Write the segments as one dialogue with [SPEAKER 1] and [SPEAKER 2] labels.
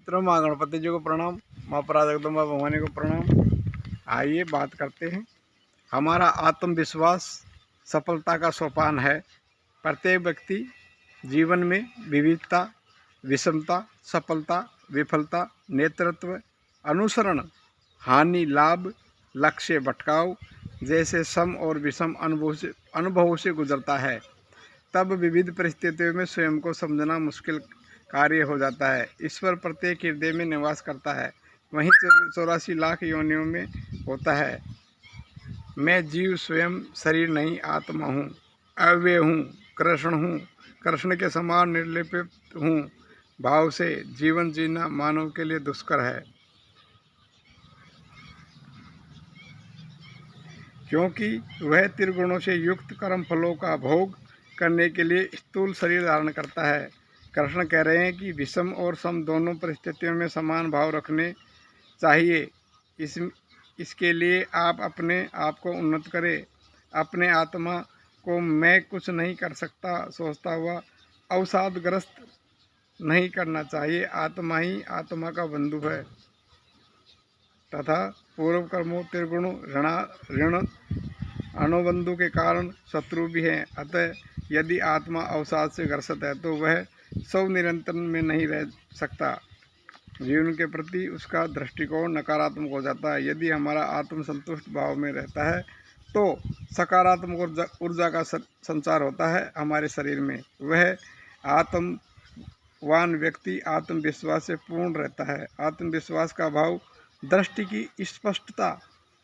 [SPEAKER 1] मित्रों, माँ गणपति जी को प्रणाम, माँ पराजगदम्बा भवानी को प्रणाम। आइए बात करते हैं। हमारा आत्मविश्वास सफलता का सोपान है। प्रत्येक व्यक्ति जीवन में विविधता, विषमता, सफलता, विफलता, नेतृत्व, अनुसरण, हानि, लाभ, लक्ष्य, भटकाव जैसे सम और विषम अनुभवों से गुजरता है। तब विविध परिस्थितियों में स्वयं को समझना मुश्किल कार्य हो जाता है। ईश्वर प्रत्येक हृदय में निवास करता है, वहीं 84 लाख योनियों में होता है। मैं जीव स्वयं शरीर नहीं, आत्मा हूँ, अव्यय हूँ, कृष्ण के समान निर्लिप्त हूँ। भाव से जीवन जीना मानव के लिए दुष्कर है, क्योंकि वह त्रिगुणों से युक्त कर्म फलों का भोग करने के लिए स्थूल शरीर धारण करता है। कृष्ण कह रहे हैं कि विषम और सम दोनों परिस्थितियों में समान भाव रखने चाहिए। इसके लिए आप अपने आप को उन्नत करें। अपने आत्मा को मैं कुछ नहीं कर सकता सोचता हुआ अवसादग्रस्त नहीं करना चाहिए। आत्मा ही आत्मा का बंधु है तथा पूर्व कर्मों, त्रिगुणों, ऋण अनुबंधों के कारण शत्रु भी हैं। अतः यदि आत्मा अवसाद से ग्रसित है तो वह स्व नियंत्रण में नहीं रह सकता। जीवन के प्रति उसका दृष्टिकोण नकारात्मक हो जाता है। यदि हमारा आत्म संतुष्ट भाव में रहता है तो सकारात्मक ऊर्जा का संचार होता है हमारे शरीर में। वह आत्मवान व्यक्ति आत्मविश्वास से पूर्ण रहता है। आत्मविश्वास का भाव दृष्टि की स्पष्टता,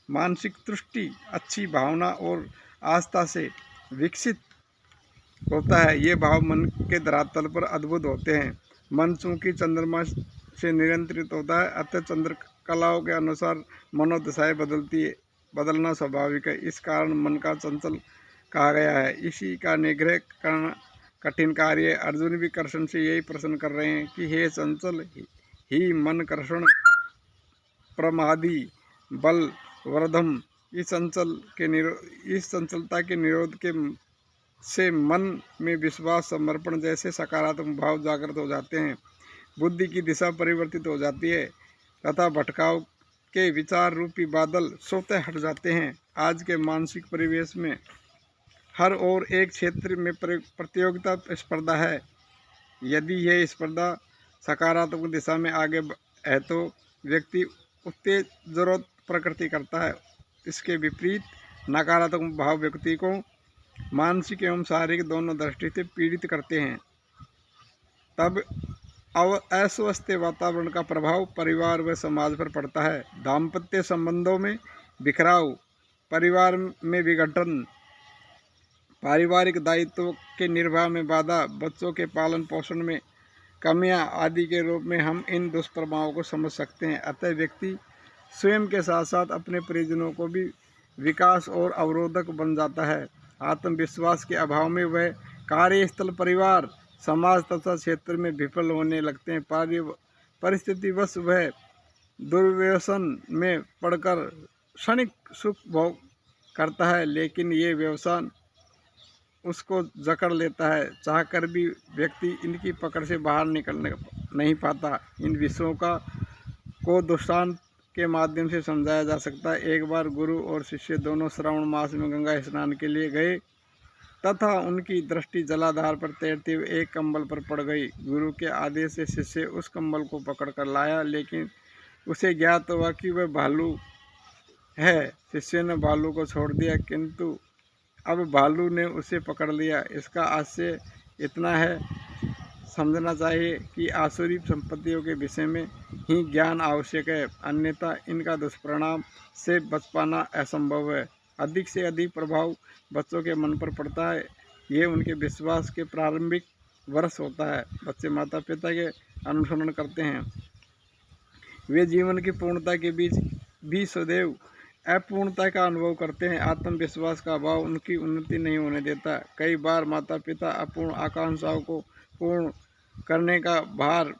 [SPEAKER 1] मानसिक तुष्टि, अच्छी भावना और आस्था से विकसित होता है। ये भाव मन के धरातल पर अद्भुत होते हैं। मन चूंकि चंद्रमा से नियंत्रित होता है, अतः चंद्रकलाओं के अनुसार मनोदशाएं बदलना स्वाभाविक है। इस कारण मन का चंचल कहा गया है। इसी का निग्रह करना कठिन कार्य है। अर्जुन भी कृष्ण से यही प्रश्न कर रहे हैं कि हे चंचल ही मन कृष्ण प्रमादी बल वर्धम। इस चंचलता के निरोध के से मन में विश्वास, समर्पण जैसे सकारात्मक भाव जागृत हो जाते हैं। बुद्धि की दिशा परिवर्तित हो जाती है तथा भटकाव के विचार रूपी बादल स्वतः हट जाते हैं। आज के मानसिक परिवेश में हर ओर एक क्षेत्र में प्रतियोगिता स्पर्धा है। यदि यह स्पर्धा सकारात्मक दिशा में आगे है तो व्यक्ति उत्तेजक प्रकृति करता है। इसके विपरीत नकारात्मक भाव व्यक्ति को मानसिक एवं शारीरिक दोनों दृष्टि से पीड़ित करते हैं। तब अस्वस्थ वातावरण का प्रभाव परिवार व समाज पर पड़ता है। दाम्पत्य संबंधों में बिखराव, परिवार में विघटन, पारिवारिक दायित्वों के निर्वाह में बाधा, बच्चों के पालन पोषण में कमियां आदि के रूप में हम इन दुष्प्रभावों को समझ सकते हैं। अतः व्यक्ति स्वयं के साथ साथ अपने परिजनों को भी विकास और अवरोधक बन जाता है। आत्मविश्वास के अभाव में वह कार्यस्थल, परिवार, समाज तथा क्षेत्र में विफल होने लगते हैं। परिस्थितिवश वह दुर्व्यसन में पड़कर क्षणिक सुख भोग करता है, लेकिन ये व्यवसान उसको जकड़ लेता है। चाहकर भी व्यक्ति इनकी पकड़ से बाहर निकलने नहीं पाता। इन विषयों को दृष्टांत के माध्यम से समझाया जा सकता है। एक बार गुरु और शिष्य दोनों श्रावण मास में गंगा स्नान के लिए गए तथा उनकी दृष्टि जलाधार पर तैरते हुए एक कंबल पर पड़ गई। गुरु के आदेश से शिष्य उस कंबल को पकड़ कर लाया, लेकिन उसे ज्ञात हुआ कि वह भालू है। शिष्य ने भालू को छोड़ दिया, किंतु अब भालू ने उसे पकड़ लिया। इसका आशय इतना है, समझना चाहिए कि आसुरी संपत्तियों के विषय में ही ज्ञान आवश्यक है, अन्यथा इनका दुष्परिणाम से बच पाना असंभव है। अधिक से अधिक प्रभाव बच्चों के मन पर पड़ता है। ये उनके विश्वास के प्रारंभिक वर्ष होता है। बच्चे माता पिता के अनुसरण करते हैं। वे जीवन की पूर्णता के बीच भी सदैव अपूर्णता का अनुभव करते हैं। आत्मविश्वास का अभाव उनकी उन्नति नहीं होने देता। कई बार माता पिता अपूर्ण आकांक्षाओं को पूर्ण करने का भार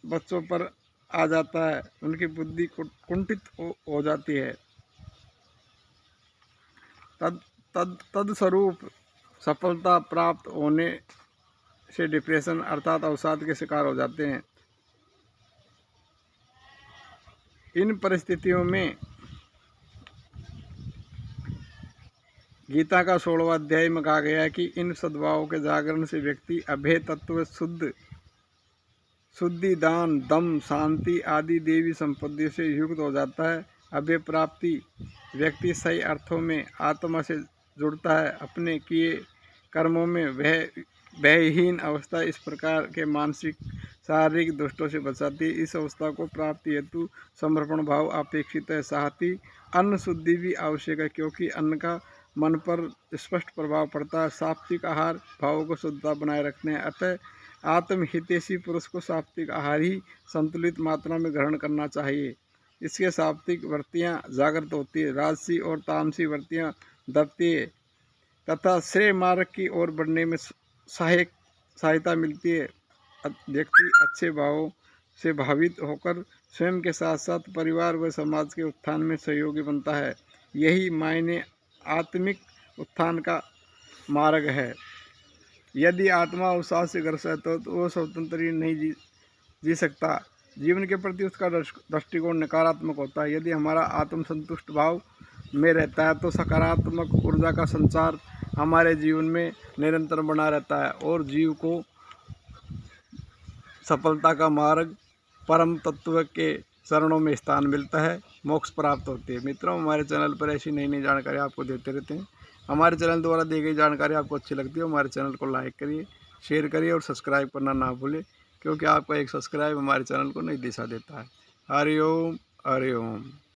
[SPEAKER 1] बच्चों पर आ जाता है। उनकी बुद्धि कुंठित हो जाती है। तदस्वरूप सफलता प्राप्त होने से डिप्रेशन अर्थात अवसाद के शिकार हो जाते हैं। इन परिस्थितियों में गीता का 16वां अध्याय में कहा गया है कि इन सद्भावों के जागरण से व्यक्ति अभेय तत्व शुद्धि, दान, दम, शांति आदि देवी संपत्ति से युक्त हो जाता है। अभय प्राप्ति व्यक्ति सही अर्थों में आत्मा से जुड़ता है। अपने किए कर्मों में भयहीन अवस्था इस प्रकार के मानसिक शारीरिक दुष्टों से बचाती है। इस अवस्था को प्राप्ति हेतु समर्पण भाव अपेक्षित है। साथ ही अन्न शुद्धि भी आवश्यक है, क्योंकि अन्न का मन पर स्पष्ट प्रभाव पड़ता है। सात्विक आहार भावों को शुद्धता बनाए रखते हैं। अतः आत्महितैषी पुरुष को सात्विक आहार ही संतुलित मात्रा में ग्रहण करना चाहिए। इसके सात्विक वृत्तियाँ जागृत होती है, राजसी और तामसी वृत्तियाँ दबती है तथा श्रेय मार्ग की ओर बढ़ने में सहायता मिलती है। व्यक्ति अच्छे भावों से भावित होकर स्वयं के साथ साथ परिवार व समाज के उत्थान में सहयोगी बनता है। यही मायने आत्मिक उत्थान का मार्ग है। यदि आत्मा अवसाद से ग्रस्त है तो वो स्वतंत्र नहीं जी सकता। जीवन के प्रति उसका दृष्टिकोण नकारात्मक होता है। यदि हमारा आत्मसंतुष्ट भाव में रहता है तो सकारात्मक ऊर्जा का संचार हमारे जीवन में निरंतर बना रहता है और जीव को सफलता का मार्ग परम तत्व के चरणों में स्थान मिलता है, मोक्ष प्राप्त होती है। मित्रों, हमारे चैनल पर ऐसी नई नई जानकारी आपको देते रहते हैं। हमारे चैनल द्वारा दी गई जानकारी आपको अच्छी लगती है, हमारे चैनल को लाइक करिए, शेयर करिए और सब्सक्राइब करना ना भूलें, क्योंकि आपका एक सब्सक्राइब हमारे चैनल को नई दिशा देता है। हरि ओम, हरि ओम।